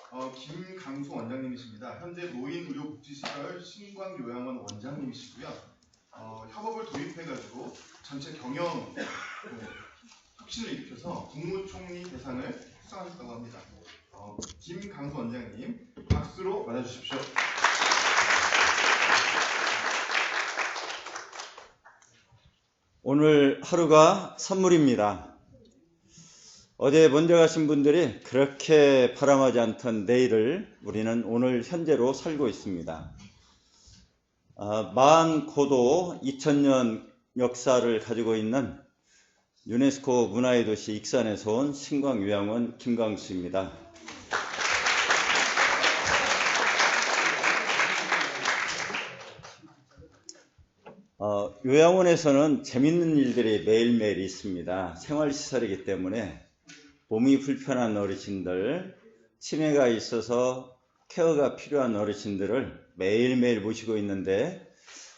김강수 원장님이십니다. 현재 노인의료복지시설 신광요양원 원장님이시고요. 협업을 도입해가지고 전체 경영 혁신을 일으켜서 국무총리 대상을 수상하셨다고 합니다. 김강수 원장님, 박수로 맞아주십시오. 오늘 하루가 선물입니다. 어제 먼저 가신 분들이 그렇게 바람하지 않던 내일을 우리는 오늘 현재로 살고 있습니다. 많고도 2000년 역사를 가지고 있는 유네스코 문화의 도시 익산에서 온 신광요양원 김강수입니다. 요양원에서는 재밌는 일들이 매일매일 있습니다. 생활시설이기 때문에 몸이 불편한 어르신들, 치매가 있어서 케어가 필요한 어르신들을 매일매일 모시고 있는데,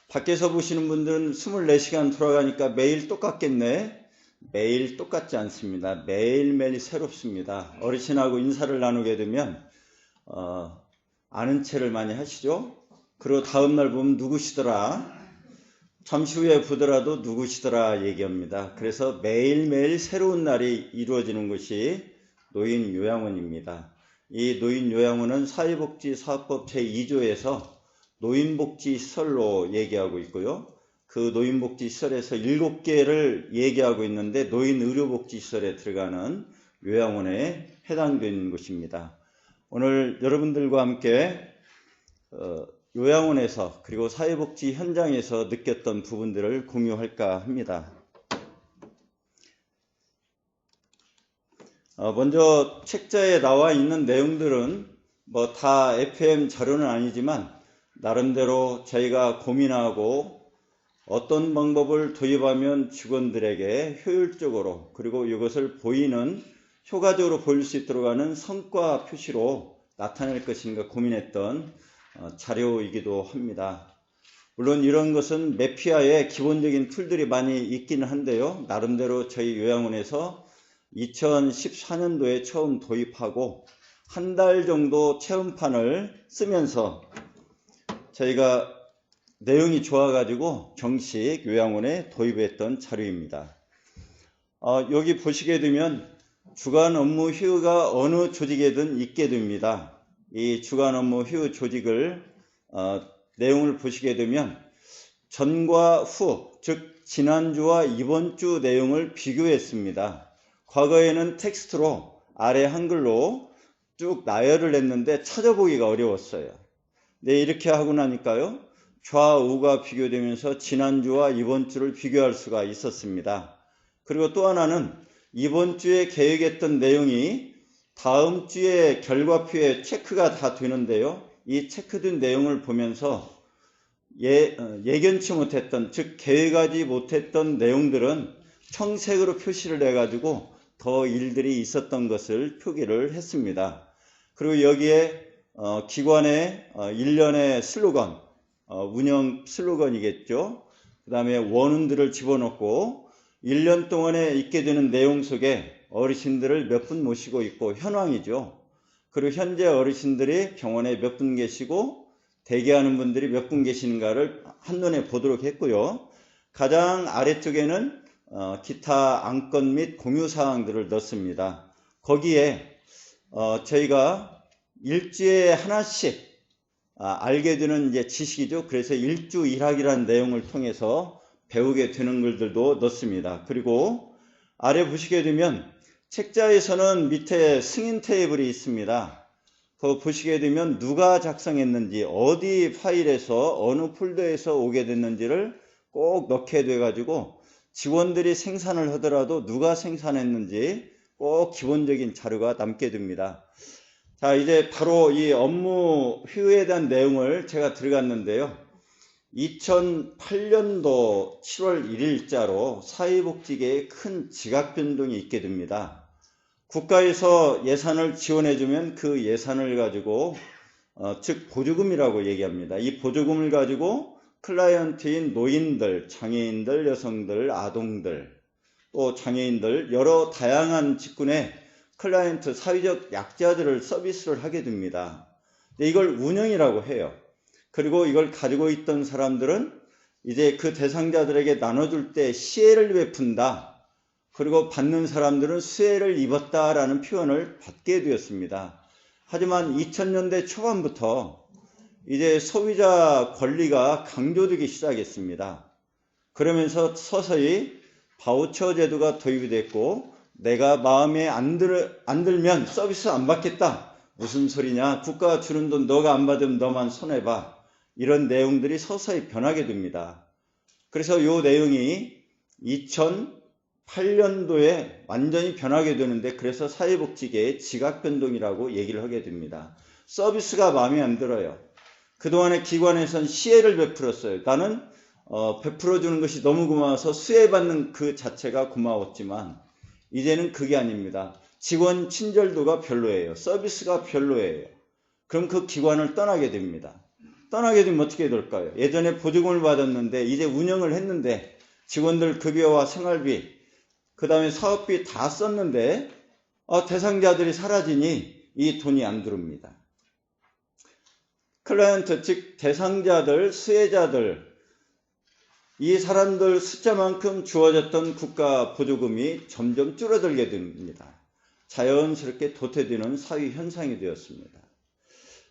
밖에서 보시는 분들은 24시간 돌아가니까 매일 똑같겠네? 매일 똑같지 않습니다. 매일매일 새롭습니다. 어르신하고 인사를 나누게 되면 아는 체를 많이 하시죠? 그리고 다음날 보면 누구시더라? 잠시 후에 보더라도 누구시더라 얘기합니다. 그래서 매일매일 새로운 날이 이루어지는 것이 노인요양원입니다. 이 노인요양원은 사회복지사업법 제2조에서 노인복지시설로 얘기하고 있고요. 그 노인복지시설에서 7개를 얘기하고 있는데 노인의료복지시설에 들어가는 요양원에 해당되는 것입니다. 오늘 여러분들과 함께 요양원에서 그리고 사회복지 현장에서 느꼈던 부분들을 공유할까 합니다. 먼저 책자에 나와 있는 내용들은 다 FM 자료는 아니지만 나름대로 저희가 고민하고 어떤 방법을 도입하면 직원들에게 효율적으로 그리고 이것을 효과적으로 보일 수 있도록 하는 성과 표시로 나타낼 것인가 고민했던 자료이기도 합니다. 물론 이런 것은 매피아의 기본적인 툴들이 많이 있기는 한데요. 나름대로 저희 요양원에서 2014년도에 처음 도입하고 한 달 정도 체험판을 쓰면서 저희가 내용이 좋아가지고 정식 요양원에 도입했던 자료입니다. 여기 보시게 되면 주간 업무 휴가 어느 조직에든 있게 됩니다. 이 주간 업무 휴 조직을 내용을 보시게 되면 전과 후, 즉 지난주와 이번주 내용을 비교했습니다. 과거에는 텍스트로 아래 한글로 쭉 나열을 했는데 찾아보기가 어려웠어요. 네, 이렇게 하고 나니까요, 좌우가 비교되면서 지난주와 이번주를 비교할 수가 있었습니다. 그리고 또 하나는 이번 주에 계획했던 내용이 다음 주에 결과표에 체크가 다 되는데요. 이 체크된 내용을 보면서 예견치 못했던, 즉 계획하지 못했던 내용들은 청색으로 표시를 해가지고 더 일들이 있었던 것을 표기를 했습니다. 그리고 여기에 기관의 1년의 슬로건, 운영 슬로건이겠죠. 그 다음에 원훈들을 집어넣고 1년 동안에 있게 되는 내용 속에 어르신들을 몇 분 모시고 있고 현황이죠. 그리고 현재 어르신들이 병원에 몇 분 계시고 대기하는 분들이 몇 분 계시는가를 한눈에 보도록 했고요. 가장 아래쪽에는 기타 안건 및 공유사항들을 넣습니다. 거기에 저희가 일주에 하나씩 알게 되는 이제 지식이죠. 그래서 일주 일학이라는 내용을 통해서 배우게 되는 글들도 넣습니다. 그리고 아래 보시게 되면 책자에서는 밑에 승인 테이블이 있습니다. 그거 보시게 되면 누가 작성했는지, 어디 파일에서 어느 폴더에서 오게 됐는지를 꼭 넣게 돼가지고 직원들이 생산을 하더라도 누가 생산했는지 꼭 기본적인 자료가 남게 됩니다. 자, 이제 바로 이 업무 휴에 대한 내용을 제가 들어갔는데요. 2008년도 7월 1일자로 사회복지계에 큰 지각 변동이 있게 됩니다. 국가에서 예산을 지원해주면 그 예산을 가지고 즉 보조금이라고 얘기합니다. 이 보조금을 가지고 클라이언트인 노인들, 장애인들, 여성들, 아동들, 또 장애인들 여러 다양한 직군에 클라이언트, 사회적 약자들을 서비스를 하게 됩니다. 이걸 운영이라고 해요. 그리고 이걸 가지고 있던 사람들은 이제 그 대상자들에게 나눠줄 때 시혜를 베푼다. 그리고 받는 사람들은 수혜를 입었다라는 표현을 받게 되었습니다. 하지만 2000년대 초반부터 이제 소비자 권리가 강조되기 시작했습니다. 그러면서 서서히 바우처 제도가 도입이 됐고, 내가 마음에 안 들면 서비스 안 받겠다. 무슨 소리냐? 국가가 주는 돈 너가 안 받으면 너만 손해봐. 이런 내용들이 서서히 변하게 됩니다. 그래서 이 내용이 2008년도에 완전히 변하게 되는데, 그래서 사회복지계의 지각변동이라고 얘기를 하게 됩니다. 서비스가 마음에 안 들어요. 그동안에 기관에선 시혜를 베풀었어요. 나는 베풀어주는 것이 너무 고마워서 수혜받는 그 자체가 고마웠지만, 이제는 그게 아닙니다. 직원 친절도가 별로예요. 서비스가 별로예요. 그럼 그 기관을 떠나게 됩니다. 떠나게 되면 어떻게 될까요? 예전에 보조금을 받았는데 이제 운영을 했는데 직원들 급여와 생활비, 그 다음에 사업비 다 썼는데 대상자들이 사라지니 이 돈이 안 들어옵니다. 클라이언트, 즉 대상자들, 수혜자들, 이 사람들 숫자만큼 주어졌던 국가 보조금이 점점 줄어들게 됩니다. 자연스럽게 도태되는 사회 현상이 되었습니다.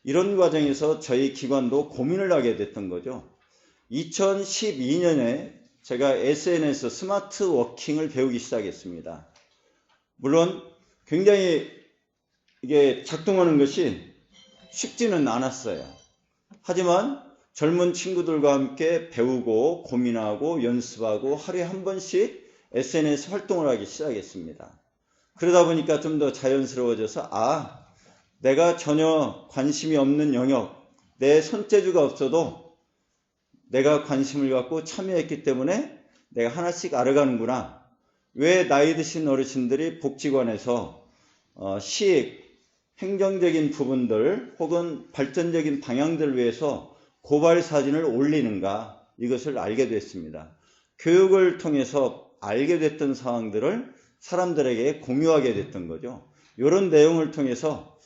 이런 과정에서 저희 기관도 고민을 하게 됐던 거죠. 2012년에 제가 SNS 스마트 워킹을 배우기 시작했습니다. 물론 굉장히 이게 작동하는 것이 쉽지는 않았어요. 하지만 젊은 친구들과 함께 배우고 고민하고 연습하고 하루에 한 번씩 SNS 활동을 하기 시작했습니다. 그러다 보니까 좀 더 자연스러워져서 내가 전혀 관심이 없는 영역, 내 손재주가 없어도 내가 관심을 갖고 참여했기 때문에 내가 하나씩 알아가는구나. 왜 나이 드신 어르신들이 복지관에서 시익, 행정적인 부분들 혹은 발전적인 방향들을 위해서 고발 사진을 올리는가, 이것을 알게 됐습니다. 교육을 통해서 알게 됐던 상황들을 사람들에게 공유하게 됐던 거죠. 이런 내용을 통해서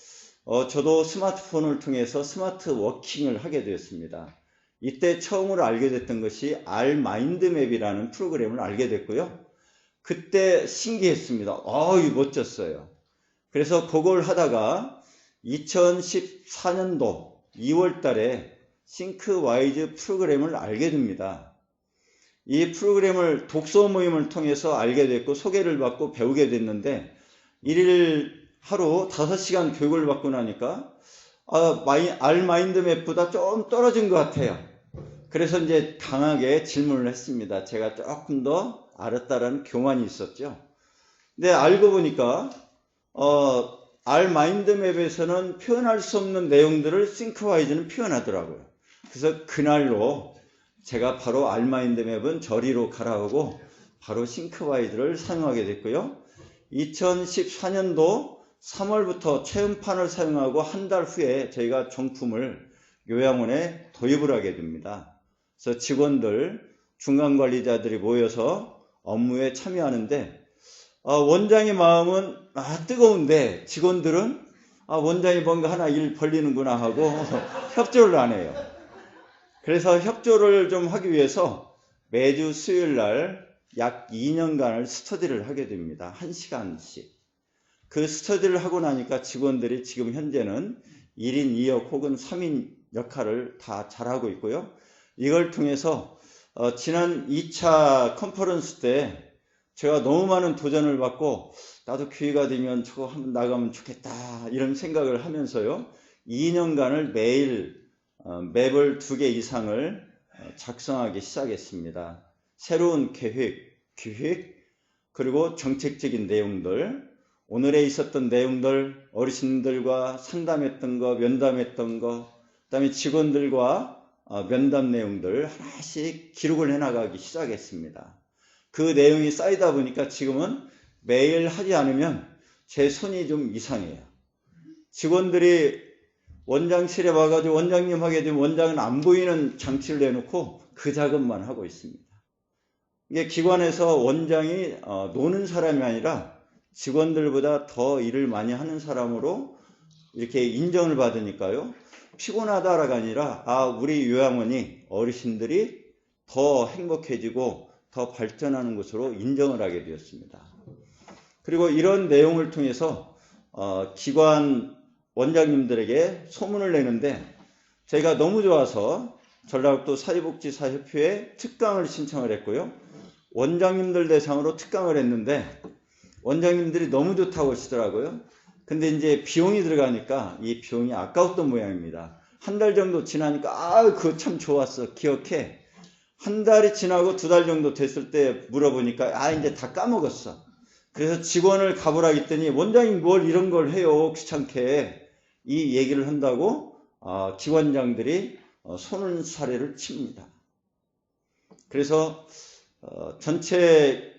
저도 스마트폰을 통해서 스마트 워킹을 하게 되었습니다. 이때 처음으로 알게 됐던 것이 알마인드맵이라는 프로그램을 알게 됐고요. 그때 신기했습니다. 이거 멋졌어요. 그래서 그걸 하다가 2014년도 2월 달에 싱크와이즈 프로그램을 알게 됩니다. 이 프로그램을 독서 모임을 통해서 알게 됐고 소개를 받고 배우게 됐는데, 일일 하루 5시간 교육을 받고 나니까 알마인드맵보다 좀 떨어진 것 같아요. 그래서 이제 강하게 질문을 했습니다. 제가 조금 더 알았다라는 교만이 있었죠. 근데 알고 보니까 알마인드맵에서는 표현할 수 없는 내용들을 싱크와이즈는 표현하더라고요. 그래서 그날로 제가 바로 알마인드맵은 저리로 가라하고 바로 싱크와이즈를 사용하게 됐고요. 2014년도 3월부터 체험판을 사용하고 한 달 후에 저희가 정품을 요양원에 도입을 하게 됩니다. 그래서 직원들, 중간관리자들이 모여서 업무에 참여하는데, 원장의 마음은 뜨거운데 직원들은 원장이 뭔가 하나 일 벌리는구나 하고 협조를 안 해요. 그래서 협조를 좀 하기 위해서 매주 수요일 날 약 2년간을 스터디를 하게 됩니다. 1시간씩. 그 스터디를 하고 나니까 직원들이 지금 현재는 1인 2역 혹은 3인 역할을 다 잘하고 있고요. 이걸 통해서 지난 2차 컨퍼런스 때 제가 너무 많은 도전을 받고 나도 기회가 되면 저거 한번 나가면 좋겠다 이런 생각을 하면서요. 2년간을 매일 맵을 2개 이상을 작성하기 시작했습니다. 새로운 계획, 그리고 정책적인 내용들, 오늘에 있었던 내용들, 어르신들과 상담했던 거, 면담했던 거, 그 다음에 직원들과 면담 내용들 하나씩 기록을 해나가기 시작했습니다. 그 내용이 쌓이다 보니까 지금은 매일 하지 않으면 제 손이 좀 이상해요. 직원들이 원장실에 와가지고 원장님 하게 되면 원장은 안 보이는 장치를 내놓고 그 작업만 하고 있습니다. 이게 기관에서 원장이 노는 사람이 아니라 직원들보다 더 일을 많이 하는 사람으로 이렇게 인정을 받으니까요. 피곤하다가 아니라 우리 요양원이 어르신들이 더 행복해지고 더 발전하는 곳으로 인정을 하게 되었습니다. 그리고 이런 내용을 통해서 기관 원장님들에게 소문을 내는데 제가 너무 좋아서 전라북도 사회복지사협회에 특강을 신청을 했고요. 원장님들 대상으로 특강을 했는데 원장님들이 너무 좋다고 하시더라고요. 근데 이제 비용이 들어가니까 이 비용이 아까웠던 모양입니다. 한 달 정도 지나니까 그거 참 좋았어. 기억해. 한 달이 지나고 2달 정도 됐을 때 물어보니까 이제 다 까먹었어. 그래서 직원을 가보라 했더니 원장님 뭘 이런 걸 해요. 귀찮게. 이 얘기를 한다고 기관장들이 손은 사례를 칩니다. 그래서 전체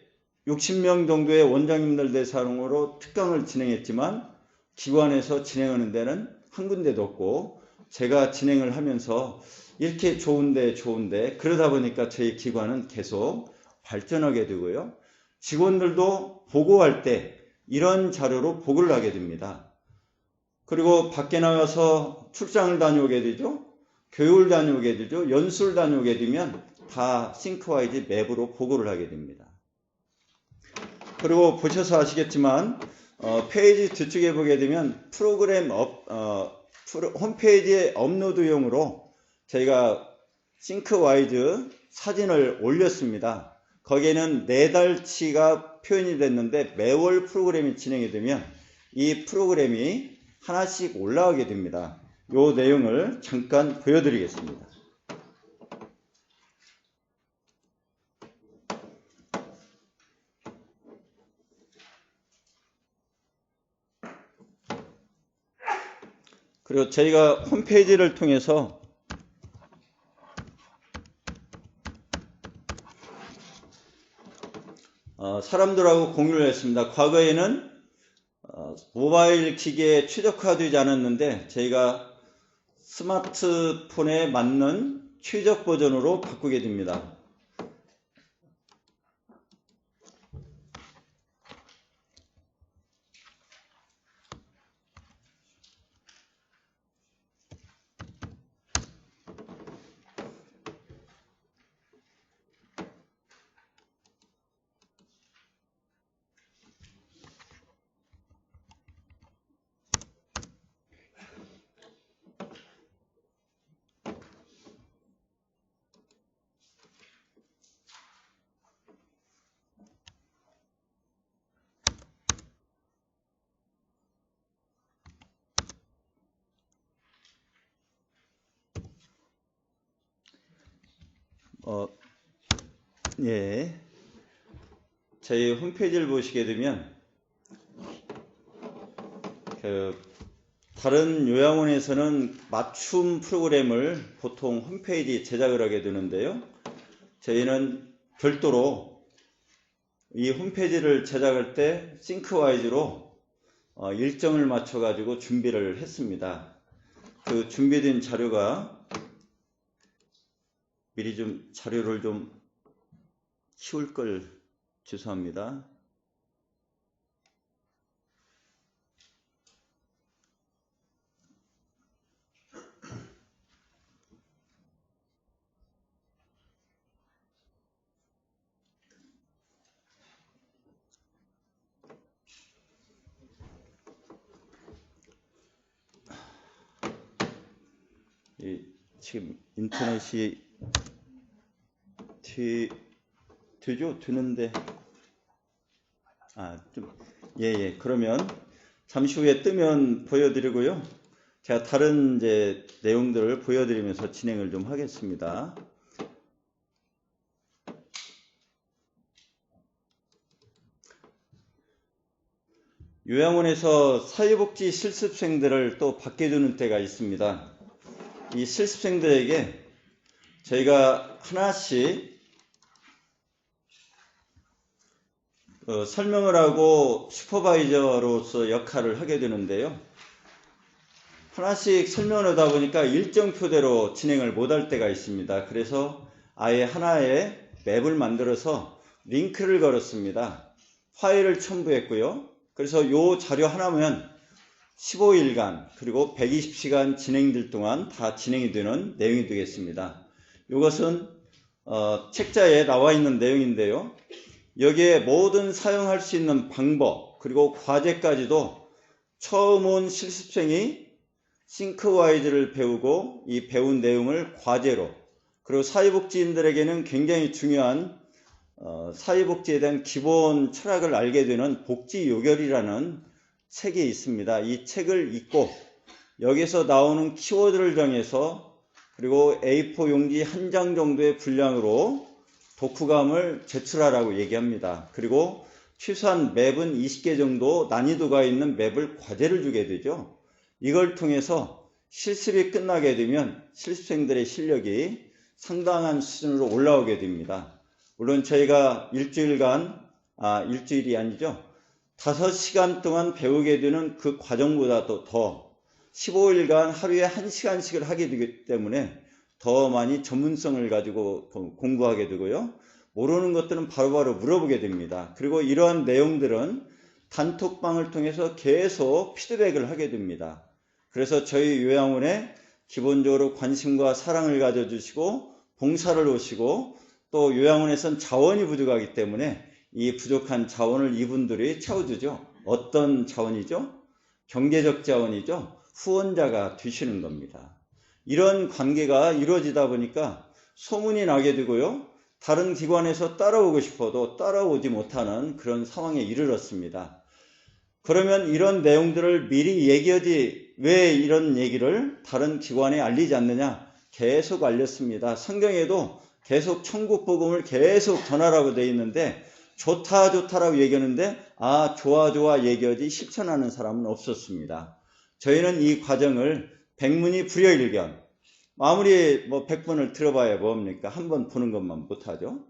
60명 정도의 원장님들 대상으로 특강을 진행했지만 기관에서 진행하는 데는 한 군데도 없고 제가 진행을 하면서 이렇게 좋은데 그러다 보니까 저희 기관은 계속 발전하게 되고요. 직원들도 보고할 때 이런 자료로 보고를 하게 됩니다. 그리고 밖에 나가서 출장을 다녀오게 되죠. 교육을 다녀오게 되죠. 연수를 다녀오게 되면 다 싱크와이즈 맵으로 보고를 하게 됩니다. 그리고 보셔서 아시겠지만 페이지 뒤쪽에 보게 되면 프로그램 홈페이지에 업로드용으로 저희가 싱크와이즈 사진을 올렸습니다. 거기에는 4달치가 표현이 됐는데 매월 프로그램이 진행이 되면 이 프로그램이 하나씩 올라오게 됩니다. 이 내용을 잠깐 보여드리겠습니다. 그리고 저희가 홈페이지를 통해서 사람들하고 공유를 했습니다. 과거에는 모바일 기기에 최적화되지 않았는데 저희가 스마트폰에 맞는 최적 버전으로 바꾸게 됩니다. 저희 홈페이지를 보시게 되면 다른 요양원에서는 맞춤 프로그램을 보통 홈페이지 제작을 하게 되는데요. 저희는 별도로 이 홈페이지를 제작할 때 싱크와이즈로 일정을 맞춰 가지고 준비를 했습니다. 그 준비된 자료가 미리 좀 자료를 좀 키울 걸 죄송합니다. 지금 인터넷이 되죠? 되는데 그러면 잠시 후에 뜨면 보여드리고요. 제가 다른 내용들을 보여드리면서 진행을 좀 하겠습니다. 요양원에서 사회복지 실습생들을 또 받게 되는 때가 있습니다. 이 실습생들에게 저희가 하나씩 설명을 하고 슈퍼바이저로서 역할을 하게 되는데요. 하나씩 설명을 하다 보니까 일정표대로 진행을 못할 때가 있습니다. 그래서 아예 하나의 맵을 만들어서 링크를 걸었습니다. 파일을 첨부했고요. 그래서 요 자료 하나면 15일간 그리고 120시간 진행될 동안 다 진행이 되는 내용이 되겠습니다. 이것은 책자에 나와 있는 내용인데요. 여기에 모든 사용할 수 있는 방법 그리고 과제까지도 처음 온 실습생이 싱크와이즈를 배우고 이 배운 내용을 과제로 그리고 사회복지인들에게는 굉장히 중요한 사회복지에 대한 기본 철학을 알게 되는 복지요결이라는 책이 있습니다. 이 책을 읽고 여기서 나오는 키워드를 정해서 그리고 A4 용지 한 장 정도의 분량으로 독후감을 제출하라고 얘기합니다. 그리고 최소한 맵은 20개 정도 난이도가 있는 맵을 과제를 주게 되죠. 이걸 통해서 실습이 끝나게 되면 실습생들의 실력이 상당한 수준으로 올라오게 됩니다. 물론 저희가 일주일이 아니죠. 5시간 동안 배우게 되는 그 과정보다도 더 15일간 하루에 1시간씩을 하게 되기 때문에 더 많이 전문성을 가지고 공부하게 되고요. 모르는 것들은 바로바로 물어보게 됩니다. 그리고 이러한 내용들은 단톡방을 통해서 계속 피드백을 하게 됩니다. 그래서 저희 요양원에 기본적으로 관심과 사랑을 가져주시고 봉사를 오시고 또 요양원에선 자원이 부족하기 때문에 이 부족한 자원을 이분들이 채워주죠. 어떤 자원이죠? 경제적 자원이죠. 후원자가 되시는 겁니다. 이런 관계가 이루어지다 보니까 소문이 나게 되고요. 다른 기관에서 따라오고 싶어도 따라오지 못하는 그런 상황에 이르렀습니다. 그러면 이런 내용들을 미리 얘기하지 왜 이런 얘기를 다른 기관에 알리지 않느냐? 계속 알렸습니다. 성경에도 계속 천국 복음을 계속 전하라고 되어 있는데 좋다라고 얘기하는데 좋아 얘기하지 실천하는 사람은 없었습니다. 저희는 이 과정을 백문이 불여일견 아무리 100번을 들어봐야 뭡니까? 한 번 보는 것만 못하죠.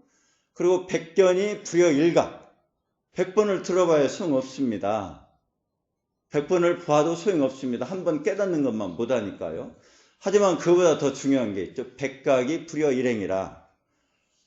그리고 백견이 불여일각 100번을 들어봐야 소용없습니다. 100번을 봐도 소용없습니다. 한 번 깨닫는 것만 못하니까요. 하지만 그보다 더 중요한 게 있죠. 백각이 불여일행이라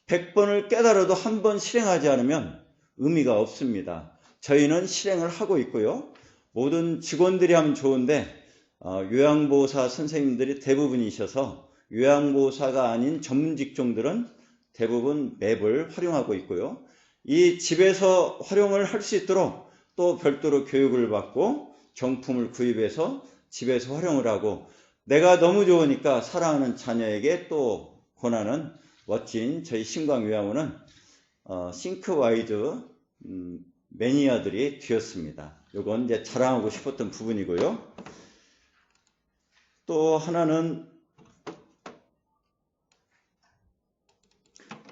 100번을 깨달아도 한 번 실행하지 않으면 의미가 없습니다. 저희는 실행을 하고 있고요. 모든 직원들이 하면 좋은데 요양보호사 선생님들이 대부분이셔서 요양보호사가 아닌 전문 직종들은 대부분 맵을 활용하고 있고요. 이 집에서 활용을 할 수 있도록 또 별도로 교육을 받고 정품을 구입해서 집에서 활용을 하고 내가 너무 좋으니까 사랑하는 자녀에게 또 권하는 멋진 저희 신광요양원은 싱크와이즈 매니아들이 되었습니다. 이건 이제 자랑하고 싶었던 부분이고요. 또 하나는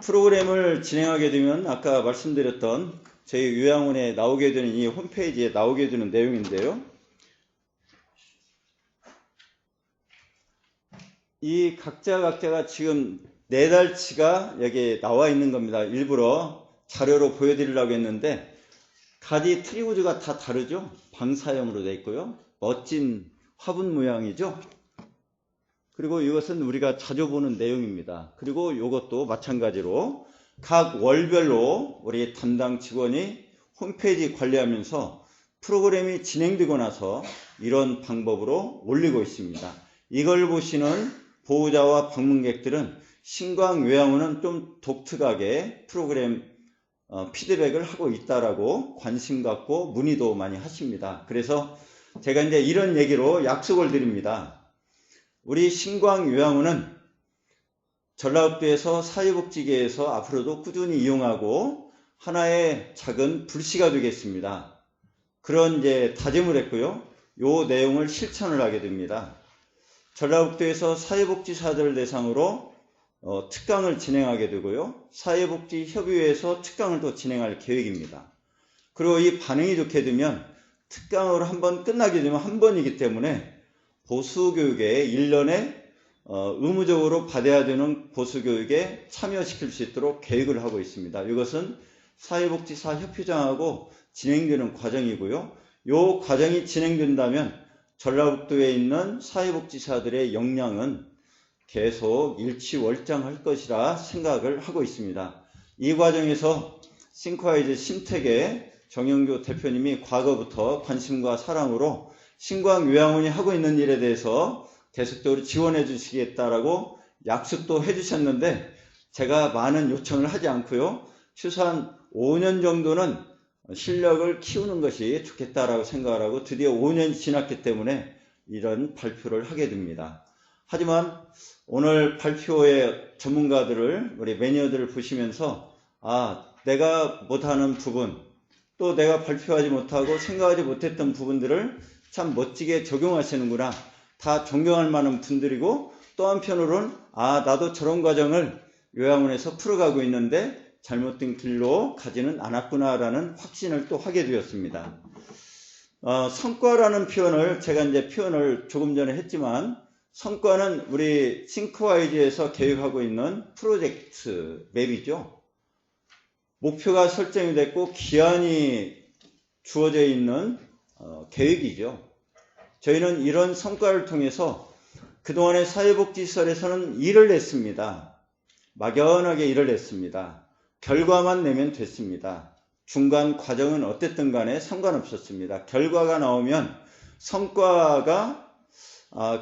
프로그램을 진행하게 되면 아까 말씀드렸던 저희 요양원에 나오게 되는 이 홈페이지에 나오게 되는 내용인데요. 이 각자가 지금 4달치가 여기에 나와 있는 겁니다. 일부러 자료로 보여드리려고 했는데 가지 트리우즈가 다 다르죠. 방사형으로 되어 있고요. 멋진 화분 모양이죠. 그리고 이것은 우리가 자주 보는 내용입니다. 그리고 이것도 마찬가지로 각 월별로 우리 담당 직원이 홈페이지 관리하면서 프로그램이 진행되고 나서 이런 방법으로 올리고 있습니다. 이걸 보시는 보호자와 방문객들은 신광요양원은 좀 독특하게 프로그램 피드백을 하고 있다라고 관심 갖고 문의도 많이 하십니다. 그래서 제가 이제 이런 얘기로 약속을 드립니다. 우리 신광요양원은 전라북도에서 사회복지계에서 앞으로도 꾸준히 이용하고 하나의 작은 불씨가 되겠습니다. 그런 이제 다짐을 했고요. 요 내용을 실천을 하게 됩니다. 전라북도에서 사회복지사들 대상으로 특강을 진행하게 되고요. 사회복지협의회에서 특강을 또 진행할 계획입니다. 그리고 이 반응이 좋게 되면 특강으로 한번 끝나게 되면 한 번이기 때문에 보수교육에 1년에 의무적으로 받아야 되는 보수교육에 참여시킬 수 있도록 계획을 하고 있습니다. 이것은 사회복지사 협회장하고 진행되는 과정이고요. 이 과정이 진행된다면 전라북도에 있는 사회복지사들의 역량은 계속 일취월장할 것이라 생각을 하고 있습니다. 이 과정에서 싱크와이즈 심택의 정영교 대표님이 과거부터 관심과 사랑으로 신광요양원이 하고 있는 일에 대해서 계속적으로 지원해 주시겠다라고 약속도 해주셨는데 제가 많은 요청을 하지 않고요. 최소한 5년 정도는 실력을 키우는 것이 좋겠다라고 생각을 하고 드디어 5년이 지났기 때문에 이런 발표를 하게 됩니다. 하지만 오늘 발표의 전문가들을 우리 매니어들을 보시면서 내가 못하는 부분 또 내가 발표하지 못하고 생각하지 못했던 부분들을 참 멋지게 적용하시는구나. 다 존경할 만한 분들이고 또 한편으로는 나도 저런 과정을 요양원에서 풀어가고 있는데 잘못된 길로 가지는 않았구나라는 확신을 또 하게 되었습니다. 성과라는 표현을 제가 이제 표현을 조금 전에 했지만 성과는 우리 싱크와이즈에서 계획하고 있는 프로젝트 맵이죠. 목표가 설정이 됐고 기한이 주어져 있는 계획이죠. 저희는 이런 성과를 통해서 그동안의 사회복지시설에서는 일을 냈습니다. 막연하게 일을 냈습니다. 결과만 내면 됐습니다. 중간 과정은 어땠든 간에 상관없었습니다. 결과가 나오면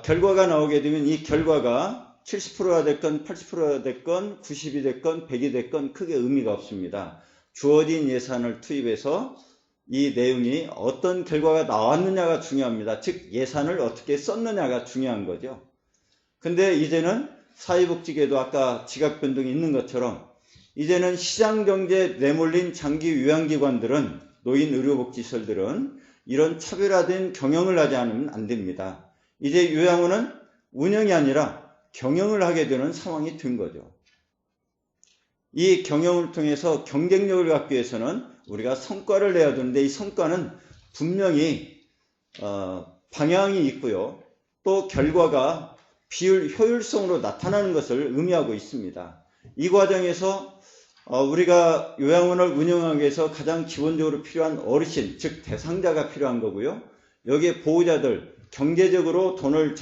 결과가 나오게 되면 이 결과가 70%가 됐건 80%가 됐건 90이 됐건 100이 됐건 크게 의미가 없습니다. 주어진 예산을 투입해서 이 내용이 어떤 결과가 나왔느냐가 중요합니다. 즉 예산을 어떻게 썼느냐가 중요한 거죠. 근데 이제는 사회복지계도 아까 지각변동이 있는 것처럼 이제는 시장경제에 내몰린 장기 요양기관들은 노인의료복지시설들은 이런 차별화된 경영을 하지 않으면 안 됩니다. 이제 요양원은 운영이 아니라 경영을 하게 되는 상황이 된 거죠. 이 경영을 통해서 경쟁력을 갖기 위해서는 우리가 성과를 내야 되는데 이 성과는 분명히 방향이 있고요. 또 결과가 효율성으로 나타나는 것을 의미하고 있습니다. 이 과정에서 우리가 요양원을 운영하기 위해서 가장 기본적으로 필요한 어르신, 즉 대상자가 필요한 거고요. 여기에 보호자들, 경제적으로 돈을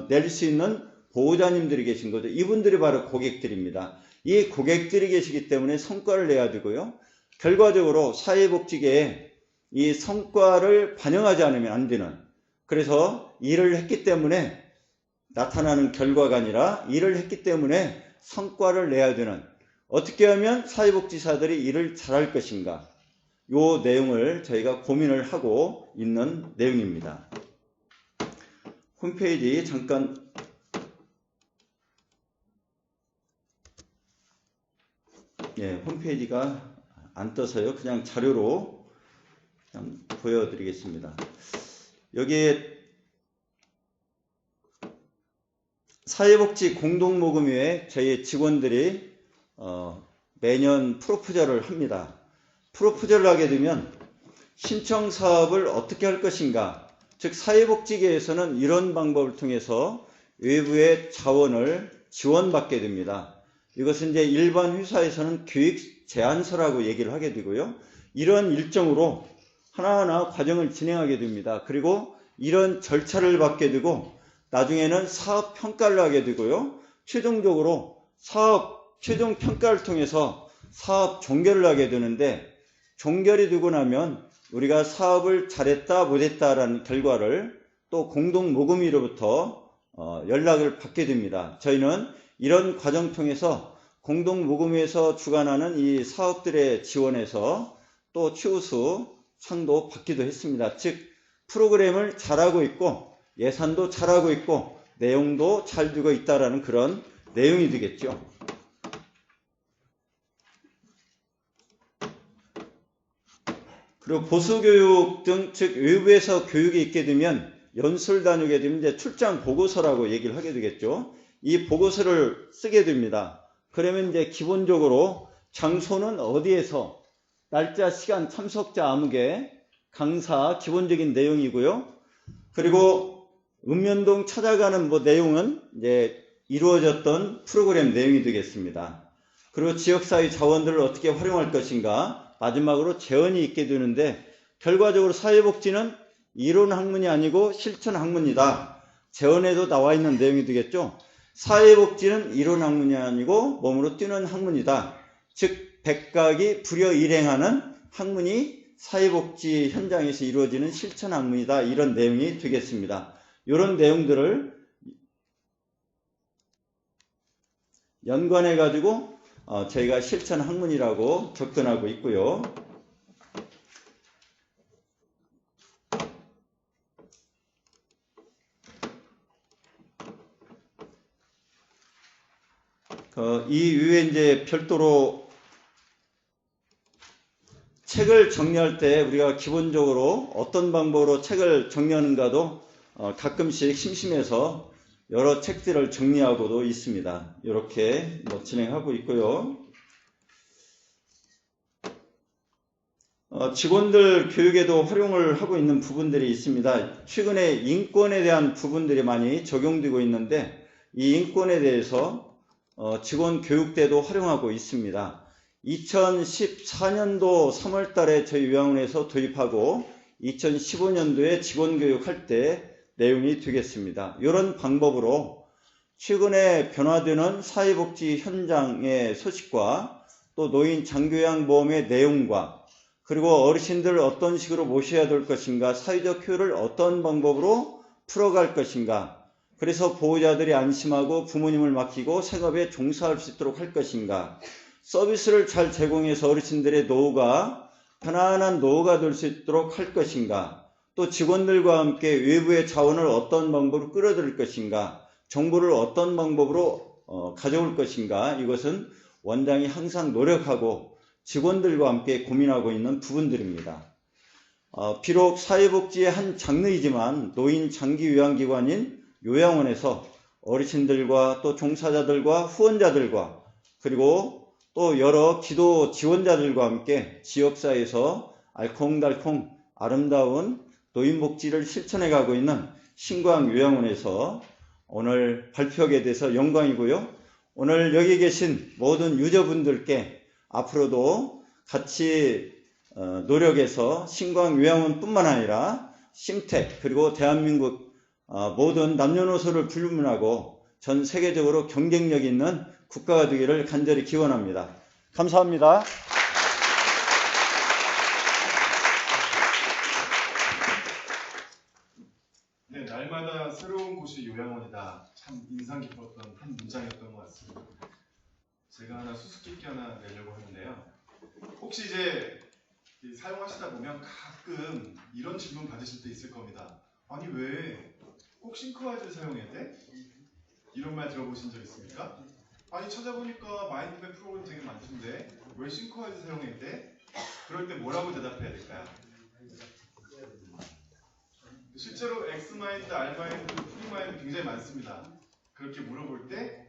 낼 수 있는 보호자님들이 계신 거죠. 이분들이 바로 고객들입니다. 이 고객들이 계시기 때문에 성과를 내야 되고요. 결과적으로 사회복지계에 이 성과를 반영하지 않으면 안 되는, 그래서 일을 했기 때문에 나타나는 결과가 아니라 일을 했기 때문에 성과를 내야 되는, 어떻게 하면 사회복지사들이 일을 잘할 것인가, 이 내용을 저희가 고민을 하고 있는 내용입니다. 홈페이지 잠깐 홈페이지가 안 떠서요. 그냥 자료로 그냥 보여드리겠습니다. 여기에 사회복지 공동모금회에 저희 직원들이 매년 프로포절을 합니다. 프로포절을 하게 되면 신청사업을 어떻게 할 것인가, 즉 사회복지계에서는 이런 방법을 통해서 외부의 자원을 지원받게 됩니다. 이것은 이제 일반 회사에서는 교육 제안서라고 얘기를 하게 되고요. 이런 일정으로 하나하나 과정을 진행하게 됩니다. 그리고 이런 절차를 받게 되고 나중에는 사업 평가를 하게 되고요. 최종적으로 사업 최종 평가를 통해서 사업 종결을 하게 되는데, 종결이 되고 나면 우리가 사업을 잘했다 못했다라는 결과를 또 공동모금회로부터 연락을 받게 됩니다. 저희는 이런 과정 통해서 공동모금회에서 주관하는 이 사업들에 지원해서 또 최우수 상도 받기도 했습니다. 즉 프로그램을 잘하고 있고 예산도 잘하고 있고 내용도 잘 주고 있다라는 그런 내용이 되겠죠. 그리고 보수교육 등, 즉 외부에서 교육이 있게 되면 연수를 다니게 되면 이제 출장 보고서라고 얘기를 하게 되겠죠. 이 보고서를 쓰게 됩니다. 그러면 이제 기본적으로 장소는 어디에서, 날짜, 시간, 참석자 아무개, 강사 기본적인 내용이고요. 그리고 읍면동 찾아가는 내용은 이제 이루어졌던 프로그램 내용이 되겠습니다. 그리고 지역사회 자원들을 어떻게 활용할 것인가, 마지막으로 재원이 있게 되는데, 결과적으로 사회복지는 이론 학문이 아니고 실천 학문이다. 재원에도 나와 있는 내용이 되겠죠. 사회복지는 이론 학문이 아니고 몸으로 뛰는 학문이다. 즉 백각이 불여일행하는 학문이 사회복지 현장에서 이루어지는 실천 학문이다. 이런 내용이 되겠습니다. 이런 내용들을 연관해 가지고 저희가 실천 학문이라고 접근하고 있고요. 이 이후에 이제 별도로 책을 정리할 때 우리가 기본적으로 어떤 방법으로 책을 정리하는가도 가끔씩 심심해서 여러 책들을 정리하고도 있습니다. 이렇게 진행하고 있고요. 직원들 교육에도 활용을 하고 있는 부분들이 있습니다. 최근에 인권에 대한 부분들이 많이 적용되고 있는데 이 인권에 대해서 직원 교육 때도 활용하고 있습니다. 2014년도 3월 달에 저희 요양원에서 도입하고 2015년도에 직원 교육할 때 내용이 되겠습니다. 이런 방법으로 최근에 변화되는 사회복지 현장의 소식과 또 노인 장교양보험의 내용과 그리고 어르신들 어떤 식으로 모셔야 될 것인가, 사회적 효율을 어떤 방법으로 풀어갈 것인가, 그래서 보호자들이 안심하고 부모님을 맡기고 생업에 종사할 수 있도록 할 것인가, 서비스를 잘 제공해서 어르신들의 노후가 편안한 노후가 될 수 있도록 할 것인가, 또 직원들과 함께 외부의 자원을 어떤 방법으로 끌어들일 것인가, 정보를 어떤 방법으로 가져올 것인가, 이것은 원장이 항상 노력하고 직원들과 함께 고민하고 있는 부분들입니다. 비록 사회복지의 한 장르이지만 노인 장기요양기관인 요양원에서 어르신들과 또 종사자들과 후원자들과 그리고 또 여러 기도 지원자들과 함께 지역사회에서 알콩달콩 아름다운 노인복지를 실천해 가고 있는 신광요양원에서 오늘 발표하게 돼서 영광이고요. 오늘 여기 계신 모든 유저분들께 앞으로도 같이 노력해서 신광요양원뿐만 아니라 심택 그리고 대한민국 모든 남녀노소를 불문하고 전 세계적으로 경쟁력 있는 국가가 되기를 간절히 기원합니다. 감사합니다. 네, 날마다 새로운 곳이 요양원이다. 참 인상 깊었던 한 문장이었던 것 같습니다. 제가 하나 수수께끼 하나 내려고 하는데요. 혹시 이제 사용하시다 보면 가끔 이런 질문 받으실 때 있을 겁니다. 아니 왜 꼭 싱크와이즈를 사용해야 돼? 이런 말 들어보신 적 있습니까? 아니 찾아보니까 마인드맵 프로그램 되게 많던데 왜 싱크와이즈 사용해야 돼? 그럴 때 뭐라고 대답해야 될까요? 실제로 X마인드, R마인드, P마인드 굉장히 많습니다. 그렇게 물어볼 때